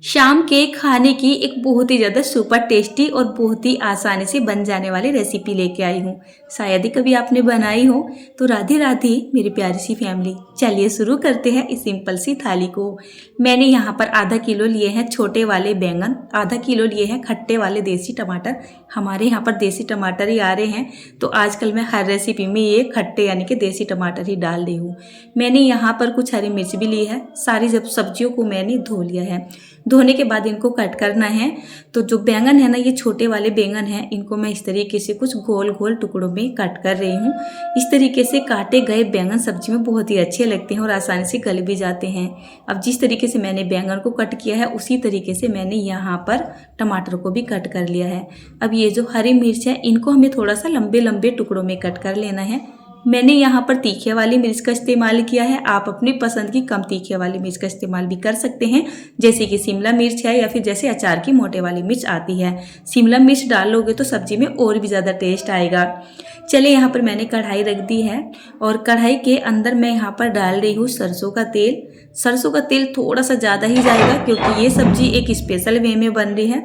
शाम के खाने की एक बहुत ही ज़्यादा सुपर टेस्टी और बहुत ही आसानी से बन जाने वाली रेसिपी लेके आई हूँ। शायद ही कभी आपने बनाई हो। तो राधे राधे मेरी प्यारी सी फैमिली, चलिए शुरू करते हैं इस सिंपल सी थाली को। मैंने यहाँ पर आधा किलो लिए हैं छोटे वाले बैंगन, आधा किलो लिए हैं खट्टे वाले देसी टमाटर। हमारे यहाँ पर देसी टमाटर ही आ रहे हैं, तो आजकल मैं हर रेसिपी में ये खट्टे यानी कि देसी टमाटर ही डाल रही हूँ। मैंने यहाँ पर कुछ हरी मिर्च भी ली है। सारी सब्जियों को मैंने धो लिया है। धोने के बाद इनको कट करना है। तो जो बैंगन है ना, ये छोटे वाले बैंगन हैं, इनको मैं इस तरीके से कुछ गोल गोल टुकड़ों में कट कर रही हूँ। इस तरीके से काटे गए बैंगन सब्जी में बहुत ही अच्छे लगते हैं और आसानी से गल भी जाते हैं। अब जिस तरीके से मैंने बैंगन को कट किया है, उसी तरीके से मैंने यहाँ पर टमाटर को भी कट कर लिया है। अब ये जो हरी मिर्च है, इनको हमें थोड़ा सा लंबे लंबे टुकड़ों में कट कर लेना है। मैंने यहाँ पर तीखे वाली मिर्च का इस्तेमाल किया है। आप अपनी पसंद की कम तीखे वाली मिर्च का इस्तेमाल भी कर सकते हैं, जैसे कि शिमला मिर्च है या फिर जैसे अचार की मोटे वाली मिर्च आती है। शिमला मिर्च डालोगे तो सब्जी में और भी ज़्यादा टेस्ट आएगा। चलिए, यहाँ पर मैंने कढ़ाई रख दी है और कढ़ाई के अंदर मैं यहाँ पर डाल रही हूँ सरसों का तेल। सरसों का तेल थोड़ा सा ज़्यादा ही जाएगा, क्योंकि ये सब्जी एक स्पेशल वे में बन रही है।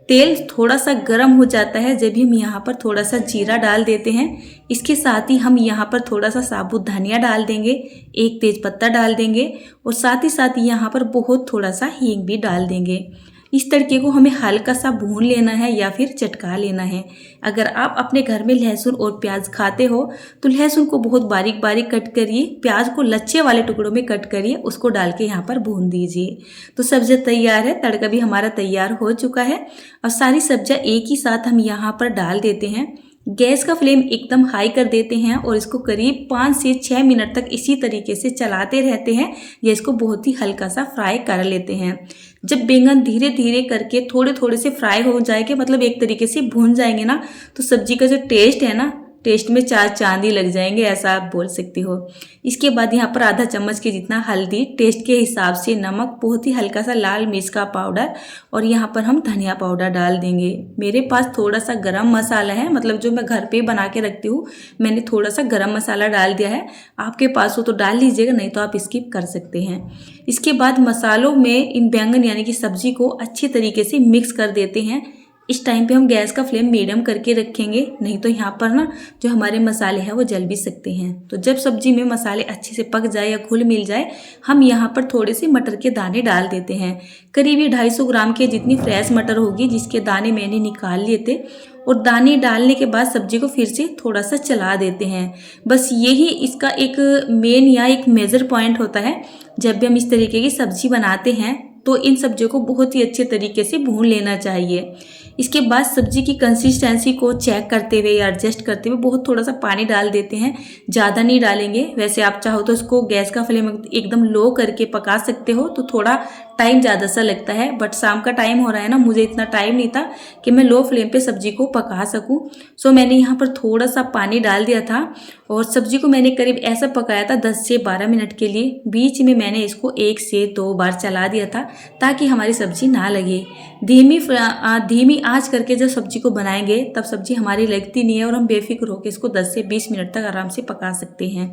तेल थोड़ा सा गर्म हो जाता है जब भी हम यहाँ पर थोड़ा सा जीरा डाल देते हैं। इसके साथ ही हम यहाँ पर थोड़ा सा साबुत धनिया डाल देंगे, एक तेज पत्ता डाल देंगे और साथ ही यहाँ पर बहुत थोड़ा सा हींग भी डाल देंगे। इस तड़के को हमें हल्का सा भून लेना है या फिर चटका लेना है। अगर आप अपने घर में लहसुन और प्याज खाते हो तो लहसुन को बहुत बारीक बारीक कट करिए, प्याज को लच्छे वाले टुकड़ों में कट करिए, उसको डाल के यहाँ पर भून दीजिए। तो सब्जी तैयार है, तड़का भी हमारा तैयार हो चुका है। और सारी सब्जियाँ एक ही साथ हम यहाँ पर डाल देते हैं। गैस का फ्लेम एकदम हाई कर देते हैं और इसको करीब 5 से 6 मिनट तक इसी तरीके से चलाते रहते हैं या इसको बहुत ही हल्का सा फ्राई कर लेते हैं। जब बैंगन धीरे धीरे करके थोड़े थोड़े से फ्राई हो जाएंगे, मतलब एक तरीके से भून जाएंगे ना, तो सब्जी का जो टेस्ट है ना, टेस्ट में चार चांदी लग जाएंगे, ऐसा आप बोल सकते हो। इसके बाद यहाँ पर आधा चम्मच के जितना हल्दी, टेस्ट के हिसाब से नमक, बहुत ही हल्का सा लाल मिर्च का पाउडर और यहाँ पर हम धनिया पाउडर डाल देंगे। मेरे पास थोड़ा सा गरम मसाला है, मतलब जो मैं घर पे बना के रखती हूँ, मैंने थोड़ा सा गरम मसाला डाल दिया है। आपके पास हो तो डाल लीजिएगा, नहीं तो आप स्किप कर सकते हैं। इसके बाद मसालों में इन बैंगन यानी कि सब्जी को अच्छे तरीके से मिक्स कर देते हैं। इस टाइम पे हम गैस का फ्लेम मीडियम करके रखेंगे, नहीं तो यहाँ पर ना जो हमारे मसाले हैं वो जल भी सकते हैं। तो जब सब्जी में मसाले अच्छे से पक जाए या घुल मिल जाए, हम यहाँ पर थोड़े से मटर के दाने डाल देते हैं। करीब 250 ग्राम के जितनी फ्रेश मटर होगी, जिसके दाने मैंने निकाल लिए थे। और दाने डालने के बाद सब्जी को फिर से थोड़ा सा चला देते हैं। बस यही इसका एक मेन या एक मेजर पॉइंट होता है। जब भी हम इस तरीके की सब्जी बनाते हैं तो इन सब्जियों को बहुत ही अच्छे तरीके से भून लेना चाहिए। इसके बाद सब्जी की कंसिस्टेंसी को चेक करते हुए या एडजस्ट करते हुए बहुत थोड़ा सा पानी डाल देते हैं, ज़्यादा नहीं डालेंगे। वैसे आप चाहो तो इसको गैस का फ्लेम एकदम लो करके पका सकते हो, तो थोड़ा टाइम ज़्यादा सा लगता है। बट शाम का टाइम हो रहा है ना, मुझे इतना टाइम नहीं था कि मैं लो फ्लेम पे सब्जी को पका सकूं। सो मैंने यहाँ पर थोड़ा सा पानी डाल दिया था और सब्जी को मैंने करीब ऐसा पकाया था 10 से 12 मिनट के लिए। बीच में मैंने इसको 1 से 2 बार चला दिया था ताकि हमारी सब्जी ना लगे। धीमी आंच करके जब सब्जी को बनाएंगे तब सब्जी हमारी लगती नहीं है और हम बेफिक्र होकर इसको 10 से 20 मिनट तक आराम से पका सकते हैं।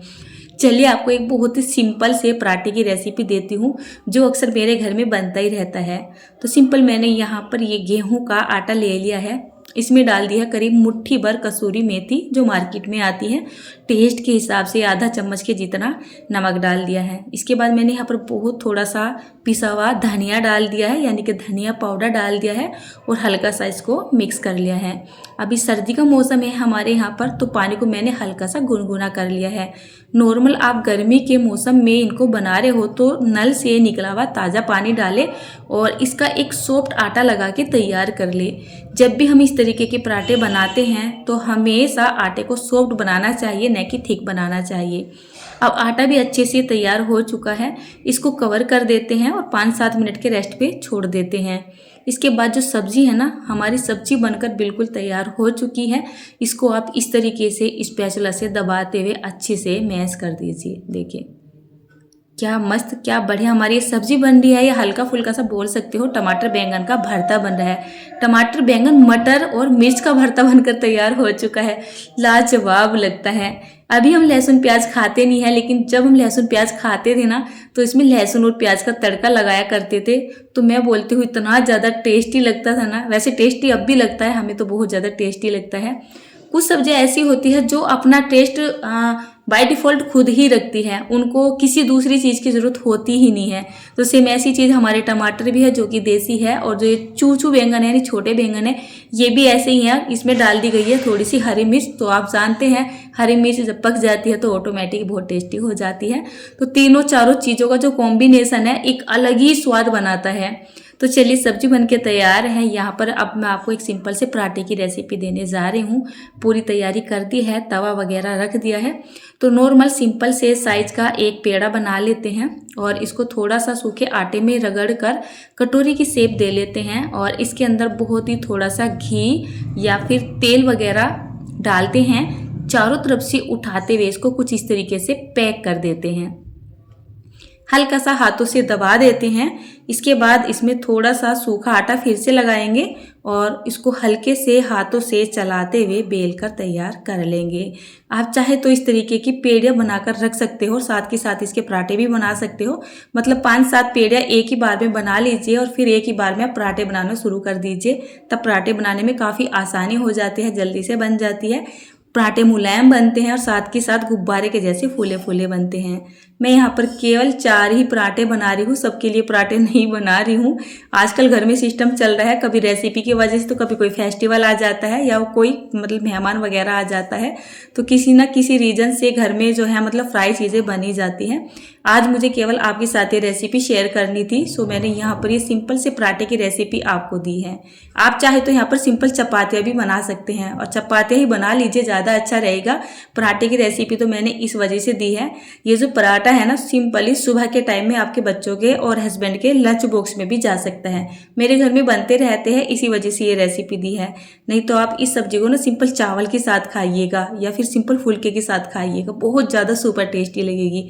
चलिए, आपको एक बहुत ही सिंपल से पराठे की रेसिपी देती हूँ, जो अक्सर मेरे घर में बनता ही रहता है। तो सिंपल मैंने यहाँ पर ये गेहूं का आटा ले लिया है। इसमें डाल दिया करीब मुट्ठी भर कसूरी मेथी, जो मार्केट में आती है। टेस्ट के हिसाब से आधा चम्मच के जितना नमक डाल दिया है। इसके बाद मैंने यहाँ पर बहुत थोड़ा सा पिसा हुआ धनिया डाल दिया है, यानी कि धनिया पाउडर डाल दिया है और हल्का सा इसको मिक्स कर लिया है। अभी सर्दी का मौसम है हमारे यहाँ पर, तो पानी को मैंने हल्का सा गुनगुना कर लिया है। नॉर्मल आप गर्मी के मौसम में इनको बना रहे हो तो नल से निकला हुआ ताज़ा पानी डालें और इसका एक सॉफ्ट आटा लगा के तैयार कर ले। जब भी हम इस तरीके के पराठे बनाते हैं तो हमेशा आटे को सॉफ्ट बनाना चाहिए, न कि थिक बनाना चाहिए। अब आटा भी अच्छे से तैयार हो चुका है, इसको कवर कर देते हैं और 5-7 मिनट के रेस्ट पे छोड़ देते हैं। इसके बाद जो सब्जी है ना, हमारी सब्जी बनकर बिल्कुल तैयार हो चुकी है। इसको आप इस तरीके से स्पैचुला से दबाते हुए अच्छे से मैश कर दीजिए। देखिए, क्या मस्त, क्या बढ़िया हमारी ये सब्जी बन रही है। या हल्का फुल्का सा बोल सकते हो टमाटर बैंगन का भरता बन रहा है। टमाटर बैंगन मटर और मिर्च का भरता बनकर तैयार हो चुका है। लाजवाब लगता है। अभी हम लहसुन प्याज खाते नहीं है, लेकिन जब हम लहसुन प्याज खाते थे ना तो इसमें लहसुन और प्याज का तड़का लगाया करते थे। तो मैं बोलती हूँ इतना ज़्यादा टेस्टी लगता था ना। वैसे टेस्टी अब भी लगता है, हमें तो बहुत ज़्यादा टेस्टी लगता है। कुछ सब्जियां ऐसी होती है जो अपना टेस्ट बाय डिफ़ॉल्ट खुद ही रखती है, उनको किसी दूसरी चीज़ की ज़रूरत होती ही नहीं है। तो सेम ऐसी चीज़ हमारे टमाटर भी है जो कि देसी है, और जो ये चूचू बैंगन है यानी छोटे बैंगन है ये भी ऐसे ही है। इसमें डाल दी गई है थोड़ी सी हरी मिर्च। तो आप जानते हैं हरी मिर्च जब पक जाती है तो ऑटोमेटिक बहुत टेस्टी हो जाती है। तो तीनों चारों चीज़ों का जो कॉम्बिनेशन है एक अलग ही स्वाद बनाता है। तो चलिए सब्जी बनके तैयार है। यहाँ पर अब मैं आपको एक सिंपल से पराठे की रेसिपी देने जा रही हूँ। पूरी तैयारी कर दी है, तवा वगैरह रख दिया है। तो नॉर्मल सिंपल से साइज का एक पेड़ा बना लेते हैं और इसको थोड़ा सा सूखे आटे में रगड़ कर कटोरी की शेप दे लेते हैं, और इसके अंदर बहुत ही थोड़ा सा घी या फिर तेल वगैरह डालते हैं। चारों तरफ से उठाते हुए इसको कुछ इस तरीके से पैक कर देते हैं। हल्का सा हाथों से दबा देते हैं। इसके बाद इसमें थोड़ा सा सूखा आटा फिर से लगाएंगे और इसको हल्के से हाथों से चलाते हुए बेल कर तैयार कर लेंगे। आप चाहे तो इस तरीके की पेड़ियाँ बनाकर रख सकते हो, साथ के साथ इसके पराठे भी बना सकते हो। मतलब 5-7 पेड़ियाँ एक ही बार में बना लीजिए और फिर एक ही बार में आप पराठे बनाना शुरू कर दीजिए। तब पराठे बनाने में काफ़ी आसानी हो जाती है, जल्दी से बन जाती है। पराठे मुलायम बनते हैं और साथ के साथ गुब्बारे के जैसे फूले फूले बनते हैं। मैं यहाँ पर केवल 4 ही पराठे बना रही हूँ, सबके लिए पराठे नहीं बना रही हूँ। आजकल घर में सिस्टम चल रहा है, कभी रेसिपी की वजह से तो कभी कोई फेस्टिवल आ जाता है या कोई मतलब मेहमान वगैरह आ जाता है, तो किसी ना किसी रीजन से घर में जो है मतलब फ्राई चीज़ें बनी जाती हैं। आज मुझे केवल आपके साथ ये रेसिपी शेयर करनी थी, सो मैंने यहाँ पर ये सिंपल से पराठे की रेसिपी आपको दी है। आप चाहे तो यहाँ पर सिंपल चपातियाँ भी बना सकते हैं, और चपातियाँ ही बना लीजिए, ज़्यादा अच्छा रहेगा। पराठे की रेसिपी तो मैंने इस वजह से दी है। ये जो पराठा है ना सिंपली सुबह के टाइम में आपके बच्चों के और हस्बैंड के लंच बॉक्स में भी जा सकता है। मेरे घर में बनते रहते हैं, इसी वजह से ये रेसिपी दी है। नहीं तो आप इस सब्जी को ना सिंपल चावल के साथ खाइएगा या फिर सिंपल फुल्के के साथ खाइएगा, बहुत ज़्यादा सुपर टेस्टी लगेगी।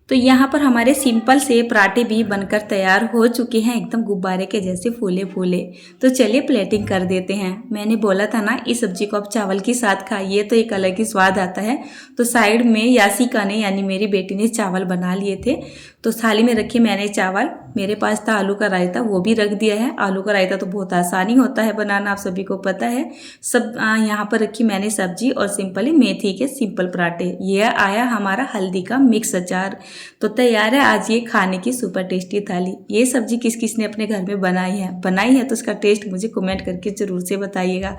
तो यहाँ पर हमारे सिंपल से पराठे भी बनकर तैयार हो चुके हैं, एकदम गुब्बारे के जैसे फूले फूले। तो चलिए प्लेटिंग कर देते हैं। मैंने बोला था ना इस सब्जी को आप चावल के साथ खाइए तो एक अलग ही स्वाद आता है। तो साइड में यासिका ने यानी मेरी बेटी ने चावल बना लिए थे, तो थाली में रखे मैंने चावल। मेरे पास था आलू का रायता, वो भी रख दिया है। आलू का रायता तो बहुत आसानी होता है बनाना, आप सभी को पता है। सब यहाँ पर रखी मैंने सब्जी और सिंपली मेथी के सिंपल पराठे। ये आया हमारा हल्दी का मिक्स अचार। तो तैयार है आज ये खाने की सुपर टेस्टी थाली। ये सब्जी किस किस ने अपने घर में बनाई है तो उसका टेस्ट मुझे कमेंट करके ज़रूर से बताइएगा।